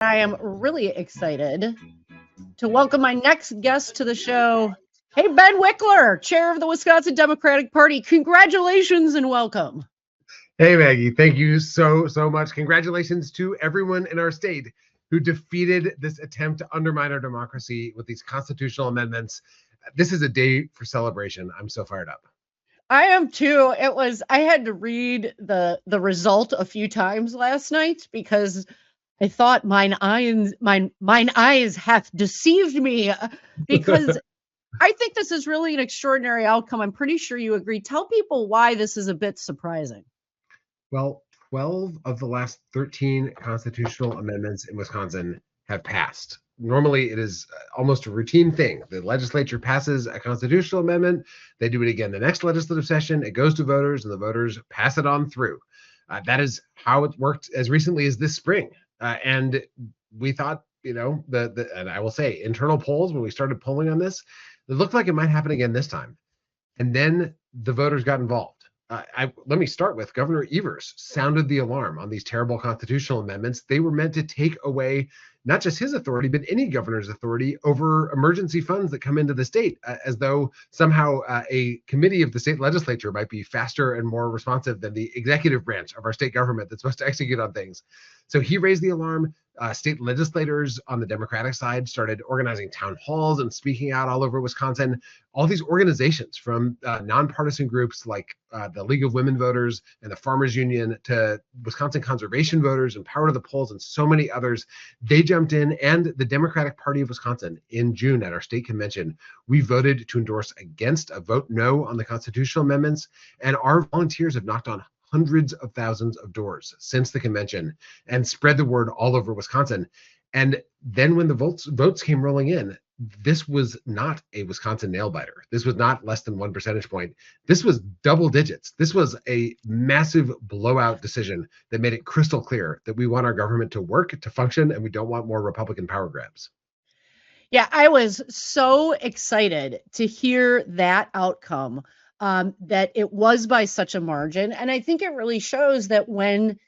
I am really excited to welcome my next guest to the show. Hey, Ben Wikler, chair of the Wisconsin Democratic Party. Congratulations and welcome. Hey, Maggie, thank you so much. Congratulations to everyone in our state who defeated this attempt to undermine our democracy with these constitutional amendments. This is a day for celebration. I'm so fired up. I am too. I had to read the result a few times last night because I thought mine eyes hath deceived me, because I think this is really an extraordinary outcome. I'm pretty sure you agree. Tell people why this is a bit surprising. Well, 12 of the last 13 constitutional amendments in Wisconsin have passed. Normally, it is almost a routine thing. The legislature passes a constitutional amendment. They do it again the next legislative session. It goes to voters, and the voters pass it on through. That is how it worked as recently as this spring. And we thought, and I will say, internal polls, when we started polling on this, it looked like it might happen again this time. And then the voters got involved. Let me start with Governor Evers sounded the alarm on these terrible constitutional amendments. They were meant to take away not just his authority, but any governor's authority over emergency funds that come into the state, as though somehow a committee of the state legislature might be faster and more responsive than the executive branch of our state government that's supposed to execute on things. So he raised the alarm. State legislators on the Democratic side started organizing town halls and speaking out all over Wisconsin. All these organizations, from nonpartisan groups like the League of Women Voters and the Farmers Union to Wisconsin Conservation Voters and Power to the Polls and so many others, they jumped in. And the Democratic Party of Wisconsin, in June at our state convention, we voted to endorse against a vote no on the constitutional amendments. And our volunteers have knocked on hundreds of thousands of doors since the convention and spread the word all over Wisconsin. And then when the votes came rolling in, this was not a Wisconsin nail biter. This was not less than 1 percentage point. This was double digits. This was a massive blowout decision that made it crystal clear that we want our government to work, to function, and we don't want more Republican power grabs. Yeah, I was so excited to hear that outcome, that it was by such a margin. And I think it really shows that when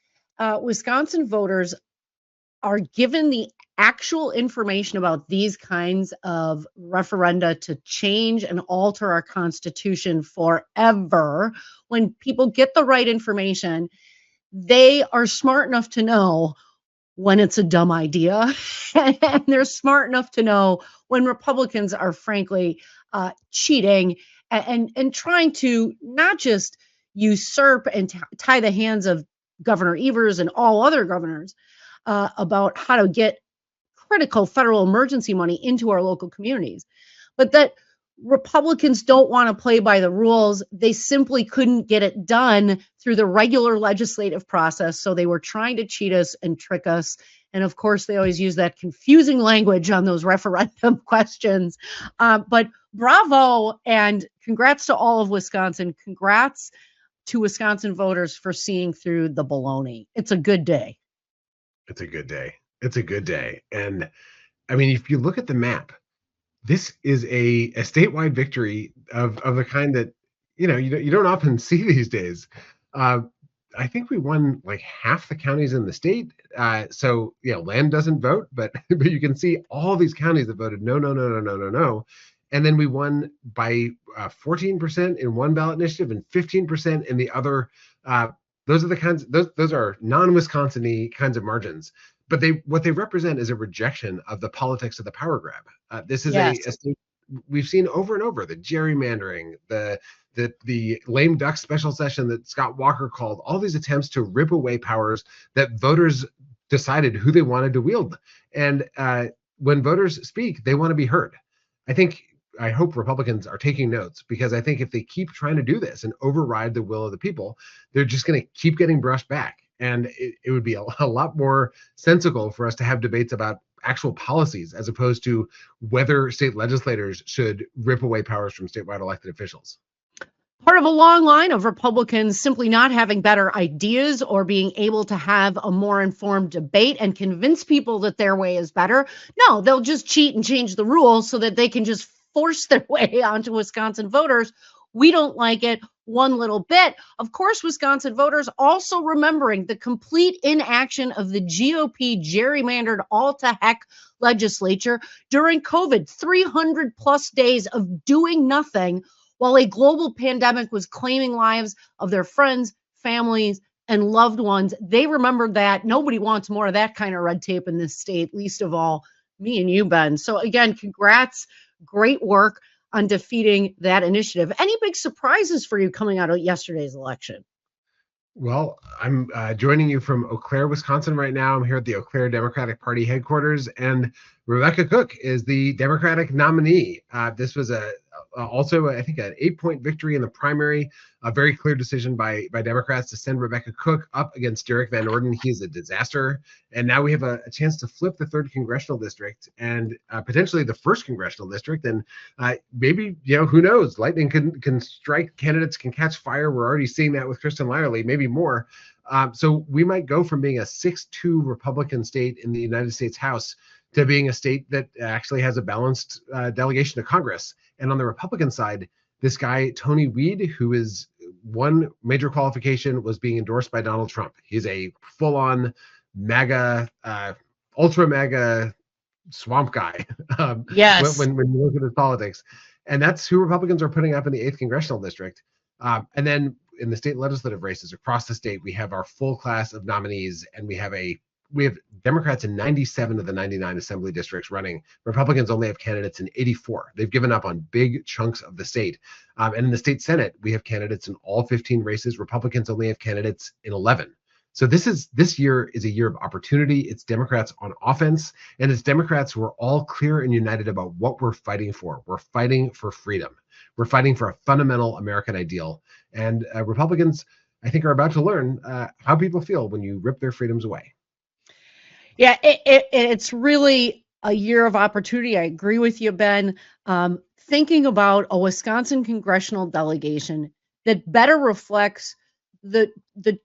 Wisconsin voters are given the actual information about these kinds of referenda to change and alter our Constitution forever, when people get the right information, they are smart enough to know when it's a dumb idea. And they're smart enough to know when Republicans are frankly cheating and trying to not just usurp and tie the hands of Governor Evers and all other governors about how to get critical federal emergency money into our local communities, but that Republicans don't want to play by the rules. They simply couldn't get it done through the regular legislative process. So they were trying to cheat us and trick us. And of course, they always use that confusing language on those referendum questions. But bravo and congrats to all of Wisconsin. Congrats to Wisconsin voters for seeing through the baloney. It's a good day. It's a good day. It's a good day. And I mean, if you look at the map, this is a statewide victory of the kind that, you don't often see these days. I think we won like half the counties in the state. So, land doesn't vote, but you can see all these counties that voted no. And then we won by 14% in one ballot initiative and 15% in the other. Those are the kinds. Those are non-Wisconsin-y kinds of margins. But what they represent is a rejection of the politics of the power grab. This is a state we've seen over and over: the gerrymandering, the lame duck special session that Scott Walker called, all these attempts to rip away powers that voters decided who they wanted to wield. And when voters speak, they want to be heard. I hope Republicans are taking notes, because I think if they keep trying to do this and override the will of the people, they're just going to keep getting brushed back. And it would be a lot more sensible for us to have debates about actual policies as opposed to whether state legislators should rip away powers from statewide elected officials. Part of a long line of Republicans simply not having better ideas or being able to have a more informed debate and convince people that their way is better. No, they'll just cheat and change the rules so that they can just force their way onto Wisconsin voters. We don't like it. one little bit. Of course, Wisconsin voters also remembering the complete inaction of the GOP gerrymandered all to heck legislature during COVID, 300 plus days of doing nothing while a global pandemic was claiming lives of their friends, families, and loved ones. They remembered that. Nobody wants more of that kind of red tape in this state, least of all me and you, Ben. So again, congrats. Great work on defeating that initiative. Any big surprises for you coming out of yesterday's election? Well, I'm joining you from Eau Claire, Wisconsin right now. I'm here at the Eau Claire Democratic Party headquarters, and Rebecca Cook is the Democratic nominee. This was also, I think, an 8-point victory in the primary. A very clear decision by Democrats to send Rebecca Cook up against Derek Van Orden. He is a disaster. And now we have a chance to flip the 3rd congressional district and potentially the 1st congressional district. And maybe, who knows? Lightning can strike, candidates can catch fire. We're already seeing that with Kristen Lyerly, maybe more. So we might go from being a 6-2 Republican state in the United States House to being a state that actually has a balanced delegation to Congress. And on the Republican side, this guy, Tony Weed, who is one major qualification was being endorsed by Donald Trump. He's a full-on MAGA, ultra MAGA swamp guy. Yes. When you look at his politics. And that's who Republicans are putting up in the 8th congressional district. And then in the state legislative races across the state, we have our full class of nominees, and we have Democrats in 97 of the 99 assembly districts running. Republicans only have candidates in 84. They've given up on big chunks of the state. And in the state Senate, we have candidates in all 15 races. Republicans only have candidates in 11. So this year is a year of opportunity. It's Democrats on offense, and it's Democrats who are all clear and united about what we're fighting for. We're fighting for freedom. We're fighting for a fundamental American ideal. And Republicans, I think, are about to learn how people feel when you rip their freedoms away. Yeah, it's really a year of opportunity. I agree with you, Ben. Thinking about a Wisconsin congressional delegation that better reflects the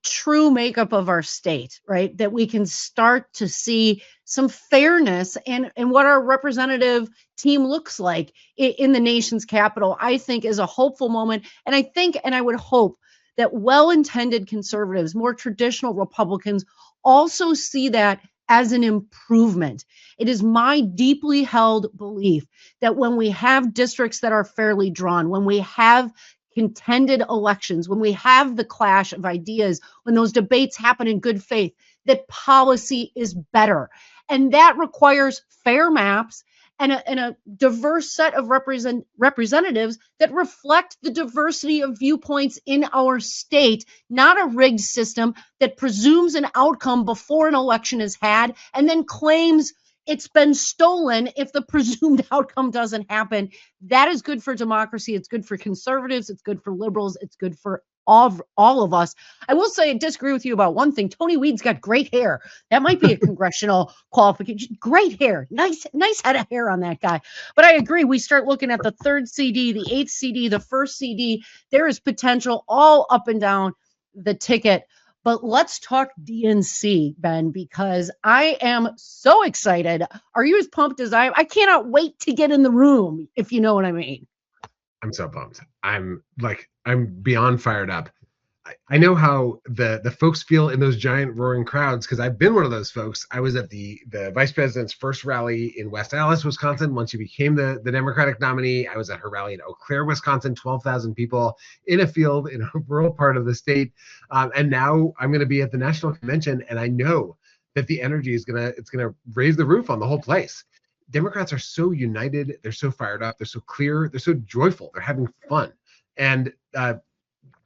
true makeup of our state, right? That we can start to see some fairness and what our representative team looks like in the nation's capital, I think is a hopeful moment. And I think, and I would hope that well-intended conservatives, more traditional Republicans also see that as an improvement. It is my deeply held belief that when we have districts that are fairly drawn, when we have contended elections, when we have the clash of ideas, when those debates happen in good faith, that policy is better. And that requires fair maps and a diverse set of representatives that reflect the diversity of viewpoints in our state, not a rigged system that presumes an outcome before an election is had and then claims it's been stolen if the presumed outcome doesn't happen. That is good for democracy. It's good for conservatives. It's good for liberals. It's good for all of us. I will say I disagree with you about one thing. Tony Weed's got great hair. That might be a congressional qualification. Great hair. Nice head of hair on that guy. But I agree. We start looking at the 3rd CD, the 8th CD, the 1st CD. There is potential all up and down the ticket. But let's talk DNC, Ben, because I am so excited. Are you as pumped as I am? I cannot wait to get in the room, if you know what I mean. I'm so pumped. I'm beyond fired up. I know how the folks feel in those giant roaring crowds because I've been one of those folks. I was at the vice president's first rally in West Allis, Wisconsin. Once she became the Democratic nominee, I was at her rally in Eau Claire, Wisconsin, 12,000 people in a field in a rural part of the state. And now I'm going to be at the national convention, and I know that the energy is gonna raise the roof on the whole place. Democrats are so united. They're so fired up. They're so clear. They're so joyful. They're having fun. And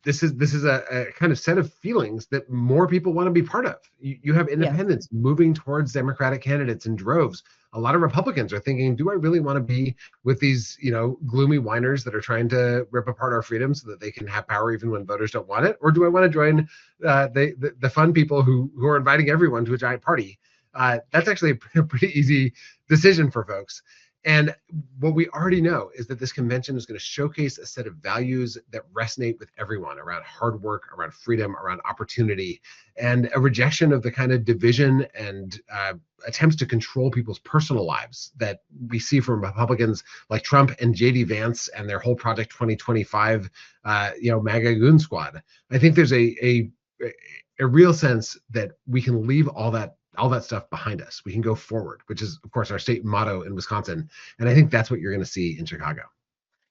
this is a kind of set of feelings that more people want to be part of. You have independents moving towards Democratic candidates in droves. A lot of Republicans are thinking, do I really want to be with these, gloomy whiners that are trying to rip apart our freedom so that they can have power even when voters don't want it? Or do I want to join the fun people who are inviting everyone to a giant party? That's actually a pretty easy decision for folks. And what we already know is that this convention is going to showcase a set of values that resonate with everyone around hard work, around freedom, around opportunity, and a rejection of the kind of division and attempts to control people's personal lives that we see from Republicans like Trump and J.D. Vance and their whole Project 2025, MAGA goon squad. I think there's a real sense that we can leave all that stuff behind us. We can go forward, which is, of course, our state motto in Wisconsin. And I think that's what you're going to see in Chicago.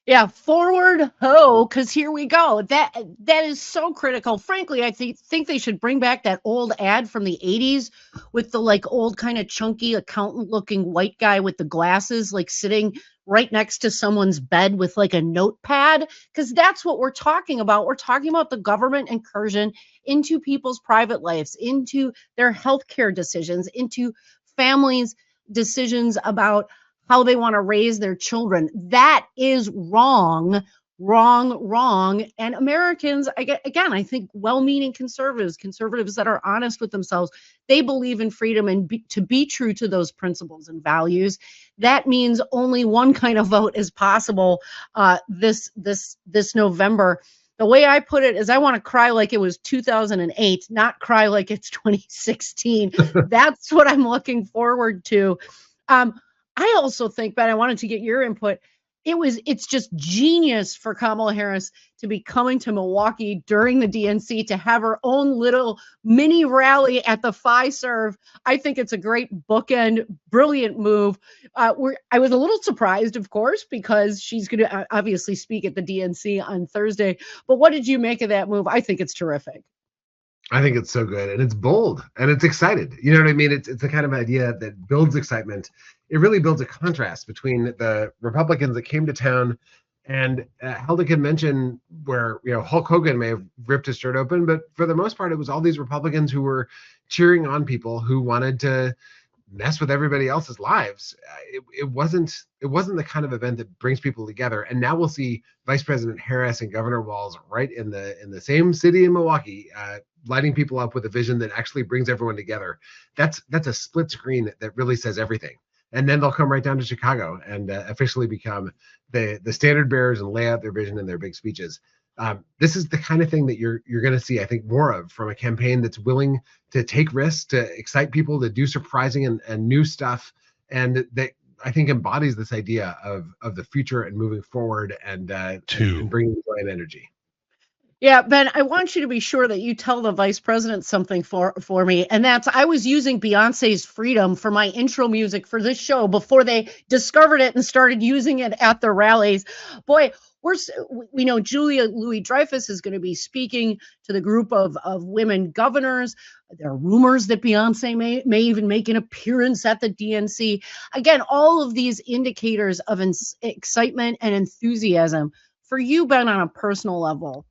Yeah, forward ho, because here we go. That is so critical. Frankly, I think they should bring back that old ad from the 80s with the like old kind of chunky accountant looking white guy with the glasses, like sitting right next to someone's bed with like a notepad, because that's what we're talking about. We're talking about the government incursion into people's private lives, into their healthcare decisions, into families' decisions about how they want to raise their children. That is wrong. And Americans, again, I think well-meaning conservatives that are honest with themselves, they believe in freedom and to be true to those principles and values. That means only one kind of vote is possible this November. The way I put it is I want to cry like it was 2008, not cry like it's 2016. That's what I'm looking forward to. I also think, Ben, I wanted to get your input. It's just genius for Kamala Harris to be coming to Milwaukee during the DNC to have her own little mini rally at the Fiserv. I think it's a great bookend, brilliant move. I was a little surprised, of course, because she's going to obviously speak at the DNC on Thursday. But what did you make of that move? I think it's terrific. I think it's so good, and it's bold, and it's excited. You know what I mean? It's the kind of idea that builds excitement. It really builds a contrast between the Republicans that came to town and held a convention where Hulk Hogan may have ripped his shirt open, but for the most part, it was all these Republicans who were cheering on people who wanted to mess with everybody else's lives. It wasn't the kind of event that brings people together. And now we'll see Vice President Harris and Governor Walz right in the same city in Milwaukee, lighting people up with a vision that actually brings everyone together. That's a split screen that really says everything. And then they'll come right down to Chicago and officially become the standard bearers and lay out their vision in their big speeches. This is the kind of thing that you're going to see, I think, more of from a campaign that's willing to take risks, to excite people, to do surprising and new stuff, and that I think embodies this idea of the future and moving forward and bringing joy and energy. Yeah, Ben, I want you to be sure that you tell the vice president something for me. And that's, I was using Beyonce's Freedom for my intro music for this show before they discovered it and started using it at their rallies. Boy, we know Julia Louis-Dreyfus is going to be speaking to the group of women governors. There are rumors that Beyonce may even make an appearance at the DNC. Again, all of these indicators of excitement and enthusiasm. For you, Ben, on a personal level,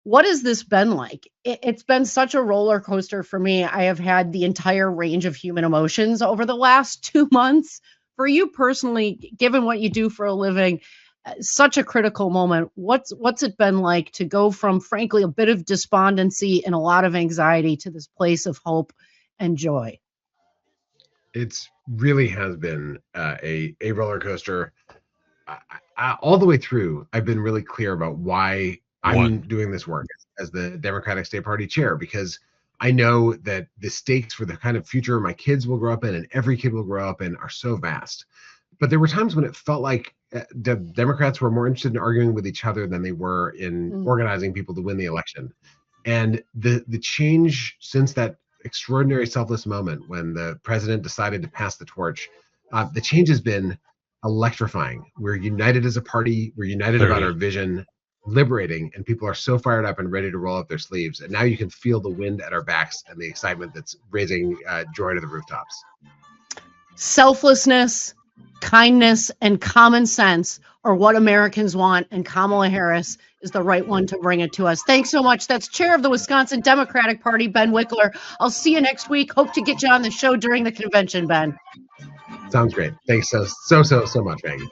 what has this been like? It's been such a roller coaster for me. I have had the entire range of human emotions over the last 2 months. For you personally, given what you do for a living, such a critical moment. What's it been like to go from, frankly, a bit of despondency and a lot of anxiety to this place of hope and joy? It's really has been a roller coaster. All the way through, I've been really clear about why I'm doing this work as the Democratic State Party chair, because I know that the stakes for the kind of future my kids will grow up in and every kid will grow up in are so vast. But there were times when it felt like the Democrats were more interested in arguing with each other than they were in organizing people to win the election. And the change since that extraordinary selfless moment when the president decided to pass the torch, the change has been electrifying. We're united as a party. We're united about our vision. Liberating, and people are so fired up and ready to roll up their sleeves, and now you can feel the wind at our backs and the excitement that's raising joy to the rooftops. Selflessness, kindness, and common sense are what Americans want, and Kamala Harris is the right one to bring it to us. Thanks so much. That's Chair of the Wisconsin Democratic Party, Ben Wikler. I'll see you next week. Hope to get you on the show during the convention, Ben. Sounds great. Thanks so much, Maggie.